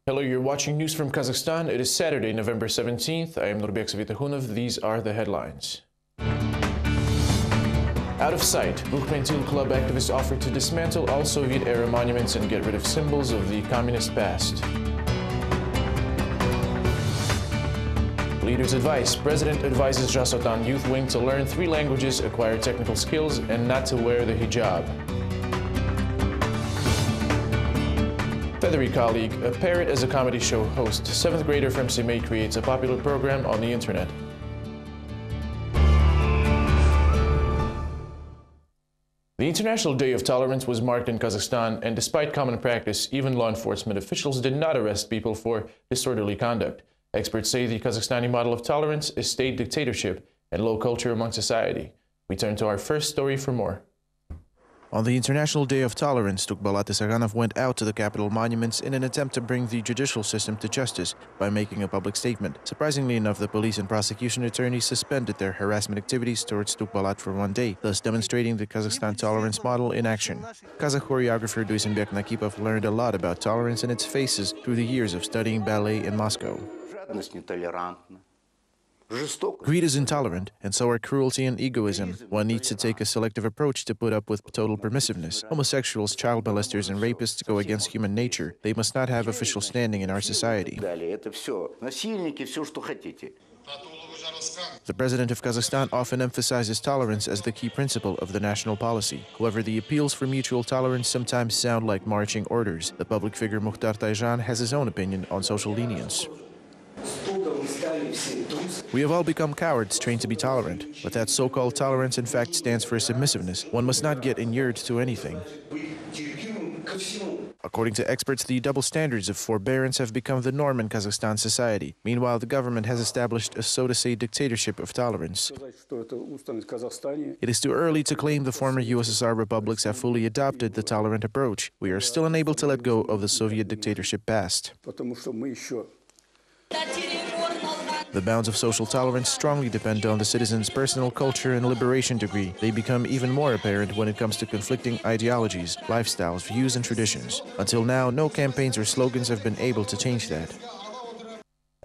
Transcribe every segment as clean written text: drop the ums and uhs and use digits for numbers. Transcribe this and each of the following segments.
Hello, you're watching news from Kazakhstan. It is Saturday, November 17th. I am Nurbek Savitahunov. These are the headlines. Out of sight, Rukhpentil Club activists offered to dismantle all Soviet-era monuments and get rid of symbols of the communist past. Leaders' advice. President advises Jasotan Youth Wing to learn 3 languages, acquire technical skills, and not to wear the hijab. Feathery colleague, a parrot as a comedy show host. 7th grader from Simei creates a popular program on the internet. The International Day of Tolerance was marked in Kazakhstan, and despite common practice, even law enforcement officials did not arrest people for disorderly conduct. Experts say the Kazakhstani model of tolerance is state dictatorship and low culture among society. We turn to our first story for more. On the International Day of Tolerance, Tukbalat Isaganov went out to the capital monuments in an attempt to bring the judicial system to justice by making a public statement. Surprisingly enough, the police and prosecution attorneys suspended their harassment activities towards Tukbalat for 1 day, thus demonstrating the Kazakhstan tolerance model in action. Kazakh choreographer Duisenbek Nakipov learned a lot about tolerance and its faces through the years of studying ballet in Moscow. Greed is intolerant, and so are cruelty and egoism. One needs to take a selective approach to put up with total permissiveness. Homosexuals, child molesters, and rapists go against human nature. They must not have official standing in our society. The president of Kazakhstan often emphasizes tolerance as the key principle of the national policy. However, the appeals for mutual tolerance sometimes sound like marching orders. The public figure Mukhtar Tayjan has his own opinion on social lenience. We have all become cowards trained to be tolerant, but that so-called tolerance in fact stands for submissiveness. One must not get inured to anything. According to experts, the double standards of forbearance have become the norm in Kazakhstan society. Meanwhile, the government has established a so-to-say dictatorship of tolerance. It is too early to claim the former USSR republics have fully adopted the tolerant approach. We are still unable to let go of the Soviet dictatorship past. The bounds of social tolerance strongly depend on the citizens' personal culture and liberation degree. They become even more apparent when it comes to conflicting ideologies, lifestyles, views, and traditions. Until now, no campaigns or slogans have been able to change that.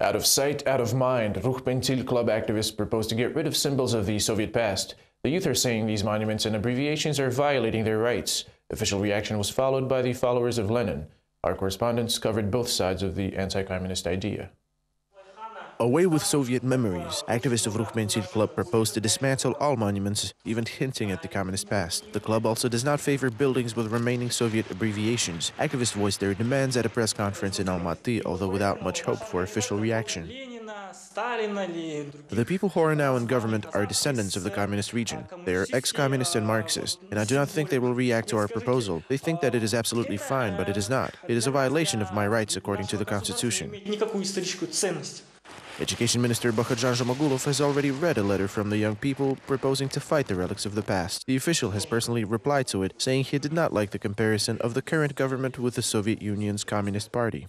Out of sight, out of mind, Rukhpentil Club activists propose to get rid of symbols of the Soviet past. The youth are saying these monuments and abbreviations are violating their rights. Official reaction was followed by the followers of Lenin. Our correspondents covered both sides of the anti-communist idea. Away with Soviet memories, activists of Rukhpentil Club propose to dismantle all monuments, even hinting at the communist past. The club also does not favor buildings with remaining Soviet abbreviations. Activists voiced their demands at a press conference in Almaty, although without much hope for official reaction. The people who are now in government are descendants of the communist region. They are ex-communist and Marxist, and I do not think they will react to our proposal. They think that it is absolutely fine, but it is not. It is a violation of my rights according to the Constitution. Education Minister Bakhatjan Zhomagulov has already read a letter from the young people proposing to fight the relics of the past. The official has personally replied to it, saying he did not like the comparison of the current government with the Soviet Union's Communist Party.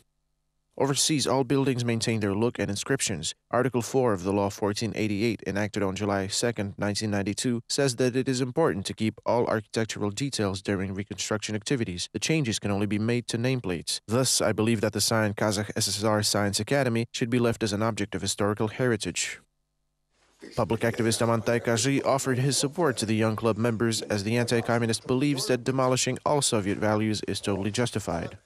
Overseas, all buildings maintain their look and inscriptions. Article 4 of the Law 1488, enacted on July 2, 1992, says that it is important to keep all architectural details during reconstruction activities. The changes can only be made to nameplates. Thus, I believe that the sign Kazakh SSR Science Academy should be left as an object of historical heritage. Public activist Amantai Kaji offered his support to the young club members as the anti-communist believes that demolishing all Soviet values is totally justified.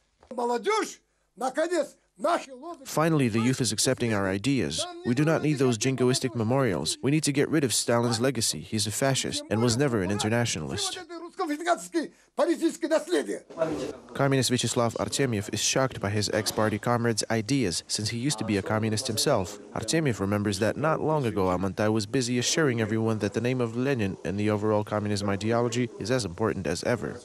Finally, the youth is accepting our ideas. We do not need those jingoistic memorials. We need to get rid of Stalin's legacy. He's a fascist and was never an internationalist. Communist Vyacheslav Artemyev is shocked by his ex-party comrades' ideas, since he used to be a communist himself. Artemyev remembers that not long ago Amantai was busy assuring everyone that the name of Lenin and the overall communism ideology is as important as ever.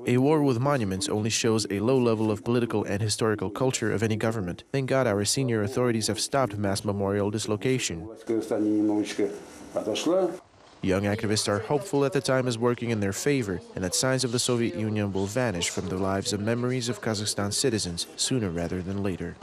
A war with monuments only shows a low level of political and historical culture of any government. Thank God our senior authorities have stopped mass memorial dislocation. Young activists are hopeful that the time is working in their favor and that signs of the Soviet Union will vanish from the lives and memories of Kazakhstan citizens sooner rather than later.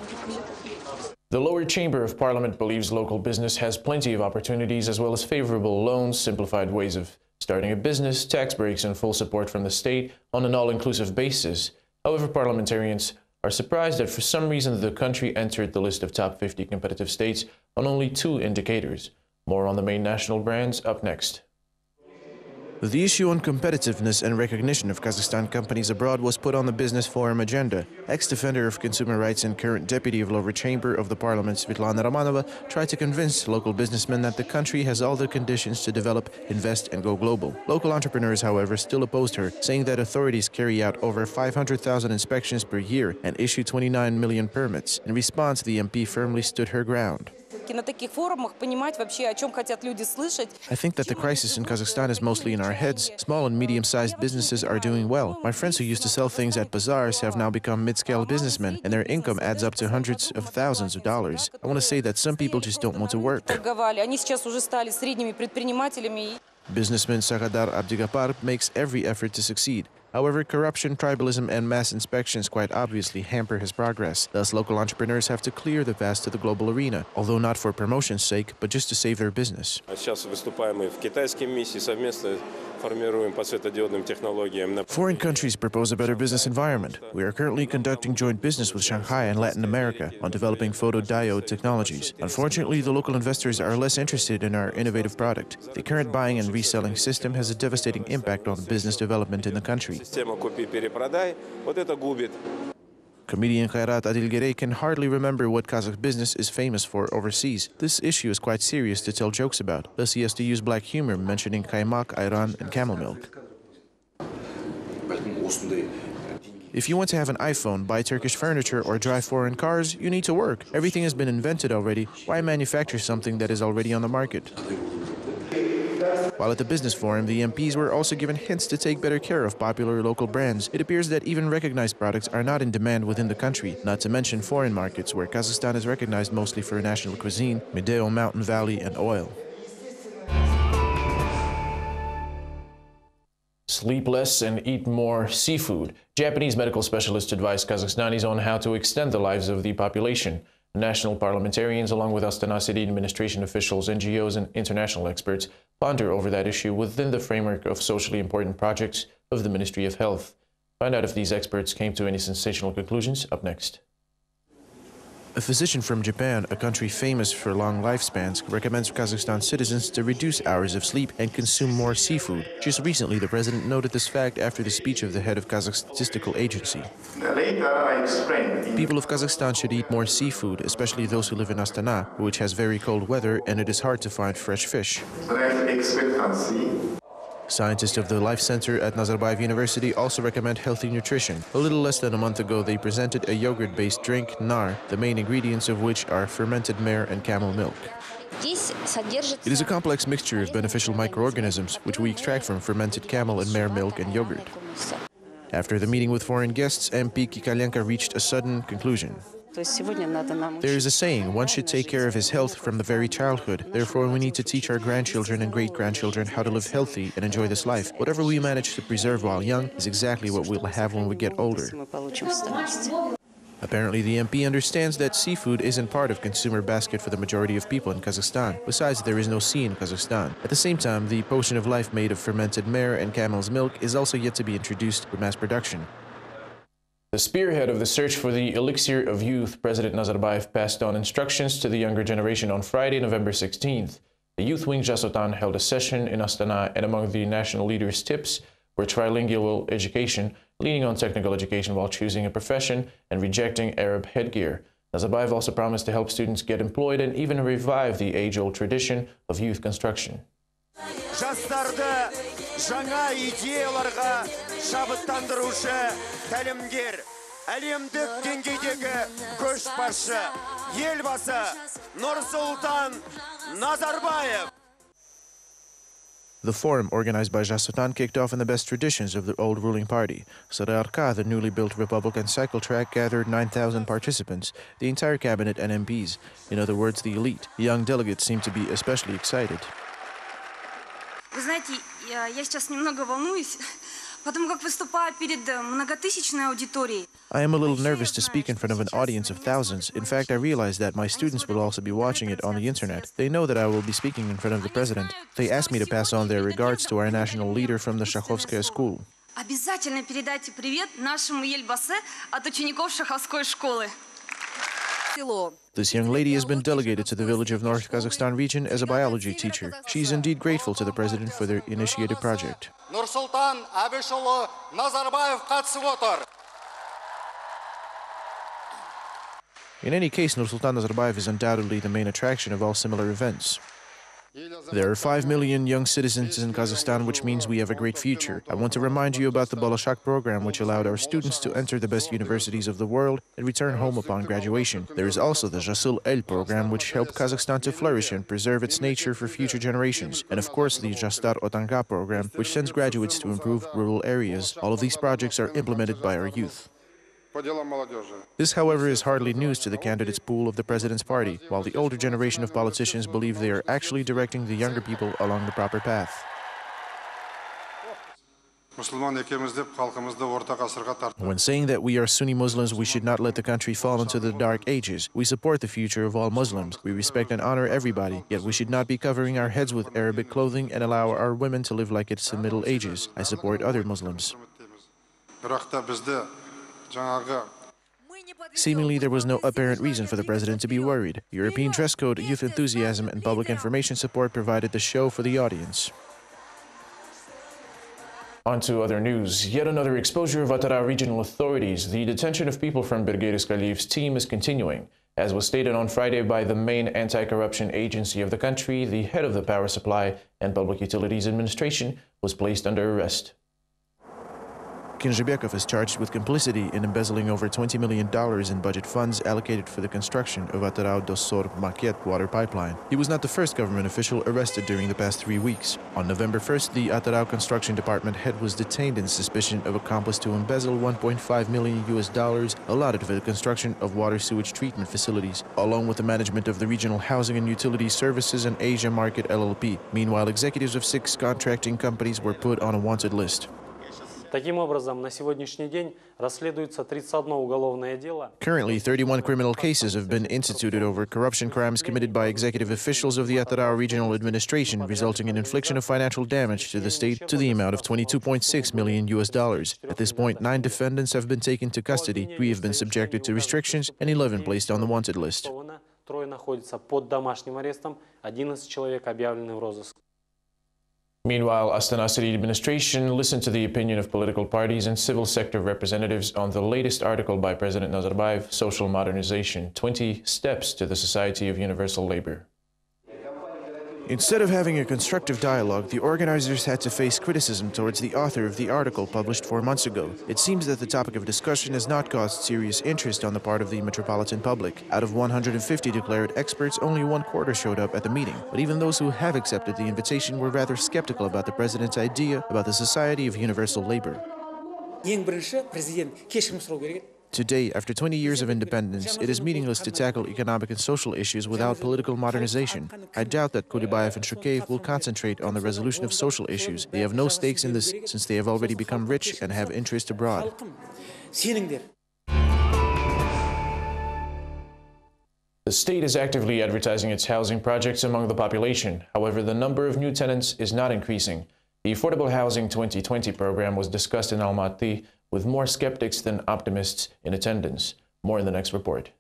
The lower chamber of parliament believes local business has plenty of opportunities as well as favorable loans, simplified ways of starting a business, tax breaks, and full support from the state on an all-inclusive basis. However, parliamentarians are surprised that for some reason the country entered the list of top 50 competitive states on only 2 indicators. More on the main national brands up next. The issue on competitiveness and recognition of Kazakhstan companies abroad was put on the Business Forum agenda. Ex-defender of consumer rights and current deputy of lower chamber of the parliament, Svetlana Romanova, tried to convince local businessmen that the country has all the conditions to develop, invest and go global. Local entrepreneurs, however, still opposed her, saying that authorities carry out over 500,000 inspections per year and issue 29 million permits. In response, the MP firmly stood her ground. I think that the crisis in Kazakhstan is mostly in our heads. Small and medium-sized businesses are doing well. My friends who used to sell things at bazaars have now become mid-scale businessmen, and their income adds up to hundreds of thousands of dollars. I want to say that some people just don't want to work. Businessman Sakadar Abdigapar makes every effort to succeed. However, corruption, tribalism and mass inspections quite obviously hamper his progress. Thus, local entrepreneurs have to clear the path to the global arena, although not for promotion's sake, but just to save their business. Foreign countries propose a better business environment. We are currently conducting joint business with Shanghai and Latin America on developing photodiode technologies. Unfortunately, the local investors are less interested in our innovative product. The current buying and reselling system has a devastating impact on business development in the country. Comedian Khairat Adilgerey can hardly remember what Kazakh business is famous for overseas. This issue is quite serious to tell jokes about. Thus, he has to use black humor, mentioning kaymak, ayran, and camel milk. If you want to have an iPhone, buy Turkish furniture, or drive foreign cars, you need to work. Everything has been invented already. Why manufacture something that is already on the market? While at the Business Forum, the MPs were also given hints to take better care of popular local brands. It appears that even recognized products are not in demand within the country, not to mention foreign markets, where Kazakhstan is recognized mostly for national cuisine, Medeo Mountain Valley, and oil. Sleep less and eat more seafood. Japanese medical specialists advise Kazakhstanis on how to extend the lives of the population. National parliamentarians, along with Astana city administration officials, NGOs, and international experts, ponder over that issue within the framework of socially important projects of the Ministry of Health. Find out if these experts came to any sensational conclusions up next. A physician from Japan, a country famous for long lifespans, recommends Kazakhstan citizens to reduce hours of sleep and consume more seafood. Just recently, the president noted this fact after the speech of the head of Kazakh Statistical Agency. People of Kazakhstan should eat more seafood, especially those who live in Astana, which has very cold weather and it is hard to find fresh fish. Scientists of the Life Center at Nazarbayev University also recommend healthy nutrition. A little less than a month ago, they presented a yogurt-based drink, nar, the main ingredients of which are fermented mare and camel milk. It is a complex mixture of beneficial microorganisms, which we extract from fermented camel and mare milk and yogurt. After the meeting with foreign guests, MP Kikalenka reached a sudden conclusion. There is a saying, one should take care of his health from the very childhood. Therefore, we need to teach our grandchildren and great-grandchildren how to live healthy and enjoy this life. Whatever we manage to preserve while young is exactly what we'll have when we get older. Apparently, the MP understands that seafood isn't part of consumer basket for the majority of people in Kazakhstan. Besides, there is no sea in Kazakhstan. At the same time, the potion of life made of fermented mare and camel's milk is also yet to be introduced for mass production. The spearhead of the search for the elixir of youth, President Nazarbayev passed on instructions to the younger generation on Friday, November 16th. The youth wing Jasotan held a session in Astana, and among the national leaders' tips were trilingual education, leaning on technical education while choosing a profession, and rejecting Arab headgear. Nazarbayev also promised to help students get employed and even revive the age-old tradition of youth construction. The forum, organized by Jasotan, kicked off in the best traditions of the old ruling party. Sarayarka, the newly built Republican cycle track, gathered 9,000 participants, the entire cabinet and MPs. In other words, the elite. Young delegates seemed to be especially excited. Вы знаете, я сейчас немного волнуюсь, потому как выступаю перед многотысячной аудиторией. I am a little nervous to speak in front of an audience of thousands. In fact, I realize that my students will also be watching it on the internet. They know that I will be speaking in front of the president. They asked me to pass on their regards to our national leader from the Shakhovskaya school. Обязательно передайте привет нашему Ельбасе от учеников Шаховской школы. This young lady has been delegated to the village of North Kazakhstan region as a biology teacher. She's indeed grateful to the president for their initiated project. Nursultan Abishulu Nazarbayev қатысып отыр. In any case, Nursultan Nazarbayev is undoubtedly the main attraction of all similar events. There are 5 million young citizens in Kazakhstan, which means we have a great future. I want to remind you about the Balashak program, which allowed our students to enter the best universities of the world and return home upon graduation. There is also the Jasul El program, which helped Kazakhstan to flourish and preserve its nature for future generations. And of course, the Jastar Otanga program, which sends graduates to improve rural areas. All of these projects are implemented by our youth. This, however, is hardly news to the candidates pool of the president's party, while the older generation of politicians believe they are actually directing the younger people along the proper path. When saying that we are Sunni Muslims, we should not let the country fall into the dark ages. We support the future of all Muslims. We respect and honor everybody, yet we should not be covering our heads with Arabic clothing and allow our women to live like it's the Middle Ages. I support other Muslims. Seemingly, there was no apparent reason for the president to be worried. European dress code, youth enthusiasm, and public information support provided the show for the audience. On to other news. Yet another exposure of Atara regional authorities. The detention of people from Bergeris Kaliyev's team is continuing. As was stated on Friday by the main anti-corruption agency of the country, the head of the Power Supply and Public Utilities Administration was placed under arrest. Kinzhebekov is charged with complicity in embezzling over $20 million in budget funds allocated for the construction of Atarau do Sor Maquet water pipeline. He was not the first government official arrested during the past 3 weeks. On November 1st, the Atarau construction department head was detained in suspicion of accomplice to embezzle $1.5 million allotted for the construction of water sewage treatment facilities, along with the management of the Regional Housing and Utilities Services and Asia Market LLP. Meanwhile, executives of 6 contracting companies were put on a wanted list. Таким образом, на сегодняшний день расследуется 31 уголовное дело. Currently, 31 criminal cases have been instituted over corruption crimes committed by executive officials of the Atarau Regional Administration, resulting in infliction of financial damage to the state to the amount of $22.6 million. At this point, 9 defendants have been taken to custody, 3 have been subjected to restrictions, and 11 placed on the wanted list. Трое находятся под домашним арестом, 11 человек объявлены в розыск. Meanwhile, Astana City administration listened to the opinion of political parties and civil sector representatives on the latest article by President Nazarbayev, Social Modernization, 20 Steps to the Society of Universal Labor. Instead of having a constructive dialogue, the organizers had to face criticism towards the author of the article published 4 months ago. It seems that the topic of discussion has not caused serious interest on the part of the metropolitan public. Out of 150 declared experts, only 1/4 showed up at the meeting. But even those who have accepted the invitation were rather skeptical about the president's idea about the Society of Universal Labor. Today, after 20 years of independence, it is meaningless to tackle economic and social issues without political modernization. I doubt that Kulibayev and Shukeyev will concentrate on the resolution of social issues. They have no stakes in this, since they have already become rich and have interest abroad. The state is actively advertising its housing projects among the population. However, the number of new tenants is not increasing. The Affordable Housing 2020 program was discussed in Almaty, with more skeptics than optimists in attendance. More in the next report.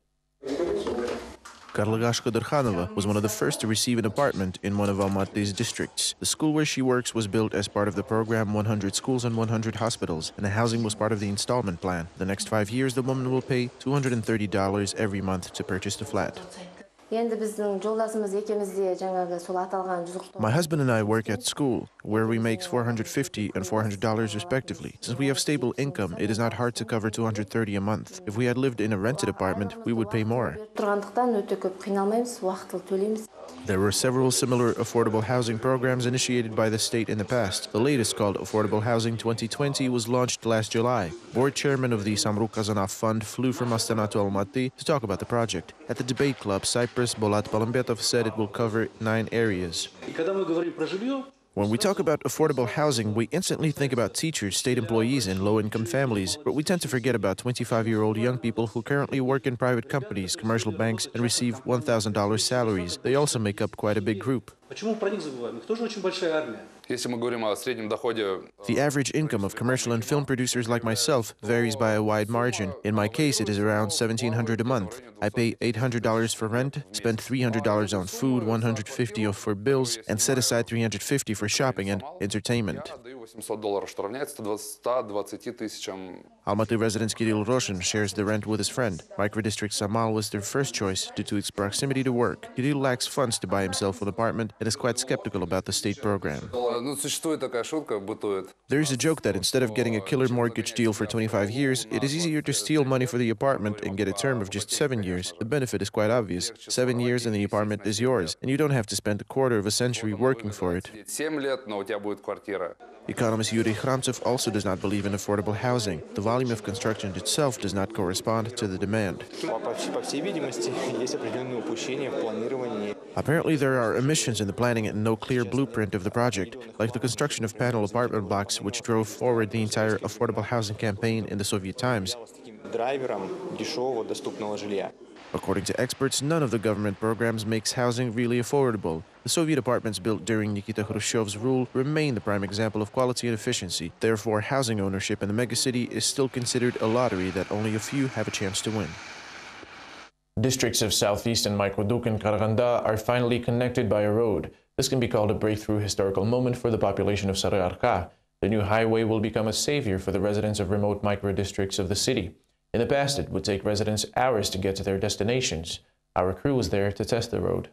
Karlagashka Durkhanova was one of the first to receive an apartment in one of Almaty's districts. The school where she works was built as part of the program 100 Schools and 100 Hospitals, and the housing was part of the installment plan. The next 5 years, the woman will pay $230 every month to purchase the flat. My husband and I work at school, where we make $450 and $400 respectively. Since we have stable income, it is not hard to cover $230 a month. If we had lived in a rented apartment, we would pay more. There were several similar affordable housing programs initiated by the state in the past. The latest, called Affordable Housing 2020, was launched last July. Board chairman of the Samruk Kazanov Fund flew from Astana to Almaty to talk about the project. At the debate club, Cyprus Bolat Palambetov said it will cover 9 areas. When we talk about affordable housing, we instantly think about teachers, state employees, and low-income families, but we tend to forget about 25-year-old young people who currently work in private companies, commercial banks, and receive $1,000 salaries. They also make up quite a big group. Почему про них забываем? Их тоже очень большая армия. Если мы говорим о среднем доходе, The average income of commercial and film producers like myself varies by a wide margin. In my case, it is around $1,700 a month. I pay $800 for rent, spend $300 on food, $150 for bills, and set aside $350 for shopping and entertainment. даю $800, что равняется 120 тысячам. Almaty resident Kirill Roshin shares the rent with his friend. Microdistrict Samal was their first choice due to its proximity to work. Kirill lacks funds to buy himself an apartment and is quite skeptical about the state program. Ну, существует такая шутка, бытует. There is a joke that instead of getting a killer mortgage deal for 25 years, it is easier to steal money for the apartment and get a term of just 7 years. The benefit is quite obvious. 7 years and the apartment is yours, and you don't have to spend a quarter of a century working for it. 7 лет, но у тебя будет квартира. Economist Yuri Khramtsov also does not believe in affordable housing. The volume of construction itself does not correspond to the demand. Apparently, there are omissions in the planning and no clear blueprint of the project, like the construction of panel apartment blocks, which drove forward the entire affordable housing campaign in the Soviet times. According to experts, none of the government programs makes housing really affordable. The Soviet apartments built during Nikita Khrushchev's rule remain the prime example of quality and efficiency. Therefore, housing ownership in the megacity is still considered a lottery that only a few have a chance to win. Districts of southeastern Microduk and Karaganda are finally connected by a road. This can be called a breakthrough historical moment for the population of Sarıarka. The new highway will become a savior for the residents of remote micro-districts of the city. In the past, it would take residents hours to get to their destinations. Our crew was there to test the road.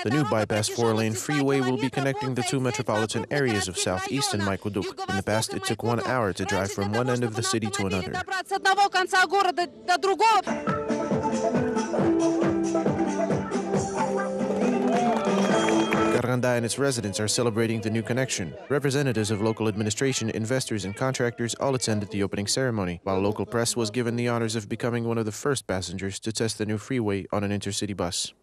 The new bypass 4-lane freeway will be connecting the two metropolitan areas of southeastern Microduk. In the past, it took 1 hour to drive from one end of the city to another. Karaganda and its residents are celebrating the new connection. Representatives of local administration, investors, and contractors all attended the opening ceremony, while local press was given the honors of becoming one of the first passengers to test the new freeway on an intercity bus.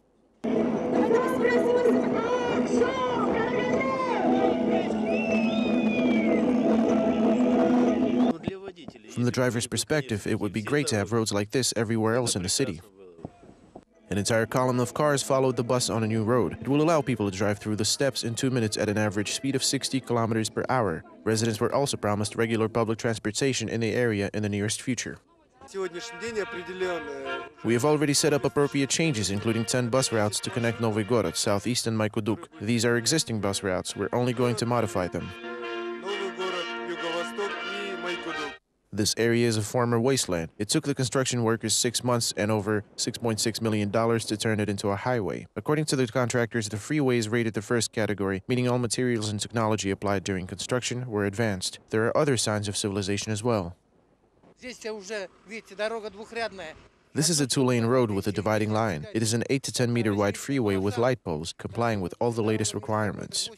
From the driver's perspective, it would be great to have roads like this everywhere else in the city. An entire column of cars followed the bus on a new road. It will allow people to drive through the steps in 2 minutes at an average speed of 60 kilometers per hour. Residents were also promised regular public transportation in the area in the nearest future. We have already set up appropriate changes, including 10 bus routes to connect Novi Gorod, southeastern Microduk. These are existing bus routes. We're only going to modify them. This area is a former wasteland. It took the construction workers 6 months and over $6.6 million to turn it into a highway. According to the contractors, the freeway is rated the first category, meaning all materials and technology applied during construction were advanced. There are other signs of civilization as well. This is a 2-lane road with a dividing line. It is an 8 to 10 meter wide freeway with light poles, complying with all the latest requirements.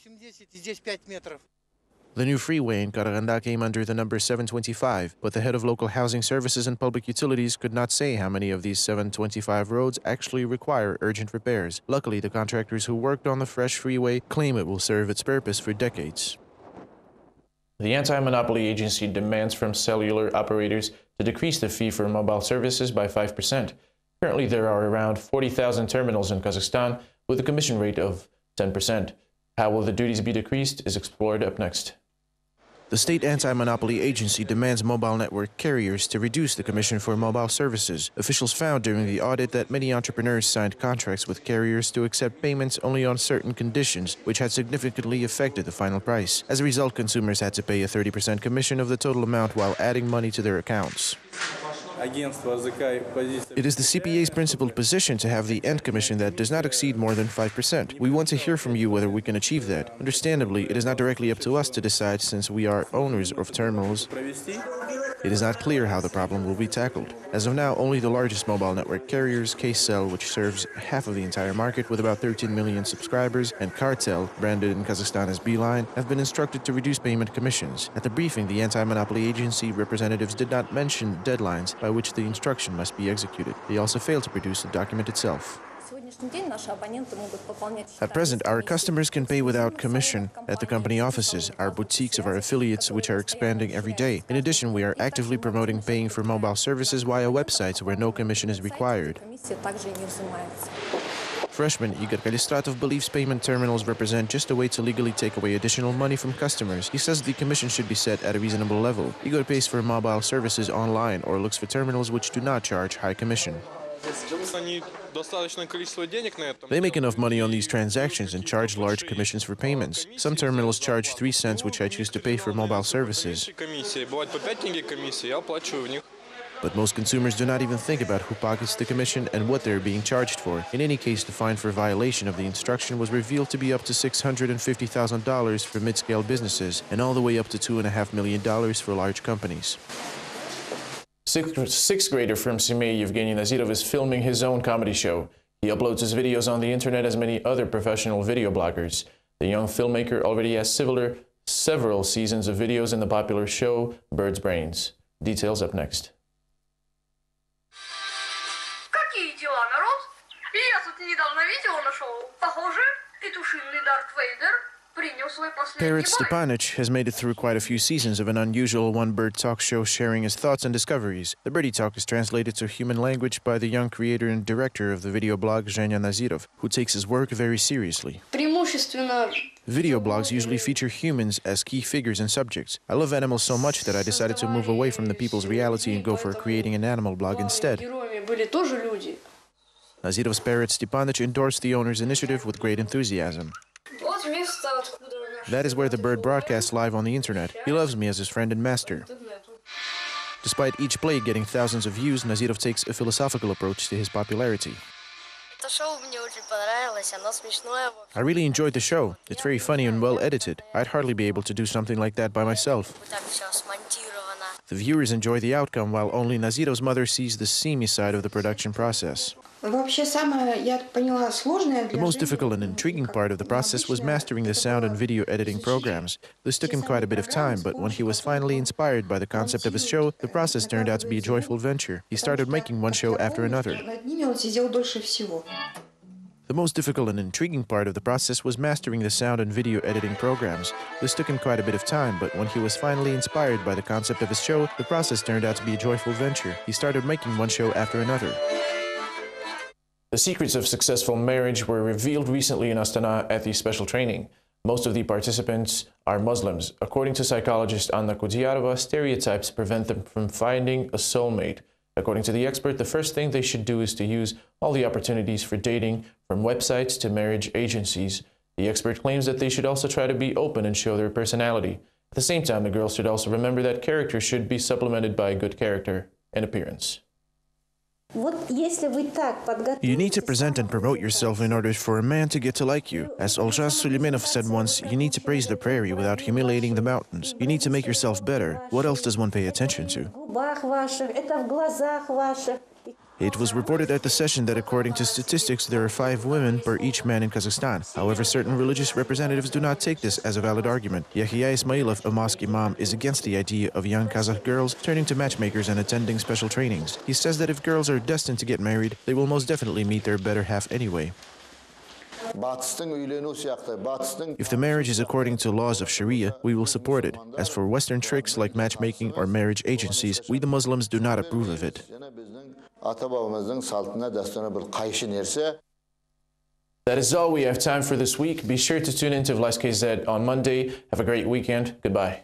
The new freeway in Karaganda came under the number 725, but the head of local housing services and public utilities could not say how many of these 725 roads actually require urgent repairs. Luckily, the contractors who worked on the fresh freeway claim it will serve its purpose for decades. The Anti-Monopoly Agency demands from cellular operators to decrease the fee for mobile services by 5%. Currently, there are around 40,000 terminals in Kazakhstan with a commission rate of 10%. How will the duties be decreased is explored up next. The State Anti-Monopoly Agency demands mobile network carriers to reduce the commission for mobile services. Officials found during the audit that many entrepreneurs signed contracts with carriers to accept payments only on certain conditions, which had significantly affected the final price. As a result, consumers had to pay a 30% commission of the total amount while adding money to their accounts. It is the CPA's principled position to have the end commission that does not exceed more than 5%. We want to hear from you whether we can achieve that. Understandably, it is not directly up to us to decide since we are owners of terminals. It is not clear how the problem will be tackled. As of now, only the largest mobile network carriers, Kcell, which serves half of the entire market with about 13 million subscribers, and Cartel, branded in Kazakhstan as Beeline, have been instructed to reduce payment commissions. At the briefing, the Anti-Monopoly Agency representatives did not mention deadlines by which the instruction must be executed. They also failed to produce the document itself. At present, our customers can pay without commission at the company offices, our boutiques of our affiliates, which are expanding every day. In addition, we are actively promoting paying for mobile services via websites where no commission is required. Freshman Igor Kalistratov believes payment terminals represent just a way to legally take away additional money from customers. He says the commission should be set at a reasonable level. Igor pays for mobile services online or looks for terminals which do not charge high commission. They make enough money on these transactions and charge large commissions for payments. Some terminals charge 3 cents, which I choose to pay for mobile services. But most consumers do not even think about who pockets the commission and what they're being charged for. In any case, the fine for violation of the instruction was revealed to be up to $650,000 for mid-scale businesses and all the way up to $2.5 million for large companies. Sixth grader from Semey, Yevgeny Nazirov, is filming his own comedy show. He uploads his videos on the internet as many other professional video bloggers. The young filmmaker already has several seasons of videos in the popular show Bird's Brains. Details up next. Какие дела, народ? Я тут недавно видео нашел. Похоже, петушиный Дарт Вейдер принял свой последний Parrot бой. Stepanich has made it through quite a few seasons of an unusual one-bird talk show sharing his thoughts and discoveries. The Birdie Talk is translated to human language by the young creator and director of the video blog Zhenya Nazirov, who takes his work very seriously. Преимущественно Video blogs usually feature humans as key figures and subjects. I love animals so much that I decided to move away from the people's reality and go for creating an animal blog instead. героями были тоже люди. Nazirov's Parrot Stepanich endorsed the owner's initiative with great enthusiasm. Вот место, откуда наш That is where the bird broadcasts live on the internet. He loves me as his friend and master. Despite each play getting thousands of views, Nazirov takes a philosophical approach to his popularity. Это шоу мне очень понравилось, оно смешное. I really enjoyed the show. It's very funny and well edited. I'd hardly be able to do something like that by myself. Так все смонтировано. The viewers enjoy the outcome, while only Nazirov's mother sees the seamy side of the production process. Вообще самое, я поняла, сложное The most difficult and intriguing part of the process was mastering the sound and video editing programs. This took him quite a bit of time, but when he was finally inspired by the concept of his show, the process turned out to be a joyful venture. He started making one show after another. Над ними он сидел дольше всего. The most difficult and intriguing part of the process was mastering the sound and video editing programs. This took him quite a bit of time, but when he was finally inspired by the concept of his show, the process turned out to be a joyful venture. He started making one show after another. The secrets of successful marriage were revealed recently in Astana at the special training. Most of the participants are Muslims. According to psychologist Anna Kudyarova, stereotypes prevent them from finding a soulmate. According to the expert, the first thing they should do is to use all the opportunities for dating, from websites to marriage agencies. The expert claims that they should also try to be open and show their personality. At the same time, the girls should also remember that character should be supplemented by good character and appearance. You need to present and promote yourself in order for a man to get to like you. As Olshaz Suleimanov said once, you need to praise the prairie without humiliating the mountains. You need to make yourself better. What else does one pay attention to? It was reported at the session that according to statistics, there are 5 women per each man in Kazakhstan. However, certain religious representatives do not take this as a valid argument. Yahya Ismailov, a mosque imam, is against the idea of young Kazakh girls turning to matchmakers and attending special trainings. He says that if girls are destined to get married, they will most definitely meet their better half anyway. If the marriage is according to laws of Sharia, we will support it. As for Western tricks like matchmaking or marriage agencies, we the Muslims do not approve of it. That is all we have time for this week. Be sure to tune in to Vlask KZ on Monday. Have a great weekend. Goodbye.